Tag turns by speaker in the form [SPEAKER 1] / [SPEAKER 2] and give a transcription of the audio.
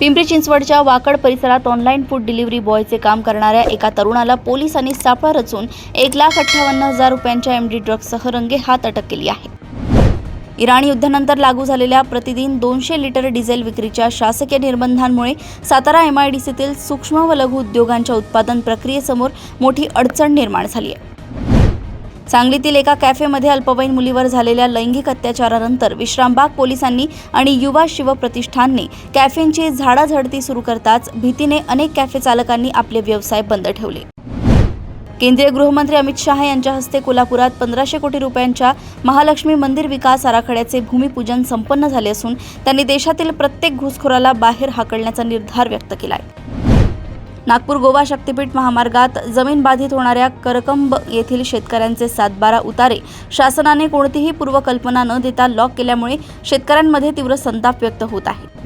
[SPEAKER 1] पिंपरी चिंचवडच्या वाकड परिसरात online food delivery बॉयचे काम करणाऱ्या एका तरुणाला पोलिसांनी सापळा रचून 1,58,000 रुपयांच्या एमडी ड्रग्जसह रंगेहात अटक केली आहे। इराण युद्धानंतर लागू झालेल्या प्रतिदिन 200 लिटर डिझेल विक्रीच्या शासकीय निर्बंधांमुळे सातारा MIDCतील सूक्ष्म व लघु उद्योगांच्या उत्पादन प्रक्रियेसमोर मोठी अडचण निर्माण झाली आहे। सांगलीतील एका कॅफेमध्ये अल्पवयीन मुलीवर झालेल्या लैंगिक अत्याचारानंतर विश्रामबाग पोलिसांनी आणि युवा शिव प्रतिष्ठानने कॅफेंची झाडाझडती सुरू करताच भीतीने अनेक कॅफे चालकांनी आपले व्यवसाय बंद ठेवले। केंद्रीय गृहमंत्री अमित शहा यांच्या हस्ते कोल्हापुरात 1500 कोटी रुपयांच्या महालक्ष्मी मंदिर विकास आराखड्याचे भूमिपूजन संपन्न झाले असून त्यांनी देशातील प्रत्येक घुसखोराला बाहेर हाकलण्याचा निर्धार व्यक्त केला आहे। नागपूर गोवा शक्तीपीठ महामार्गात जमीन बाधित होणाऱ्या करकंब येथील शेतकऱ्यांचे 7-12 उतारे शासनाने कोणतीही पूर्वकल्पना न देता लॉक केल्यामुळे शेतकऱ्यांमध्ये तीव्र संताप व्यक्त होत आहे।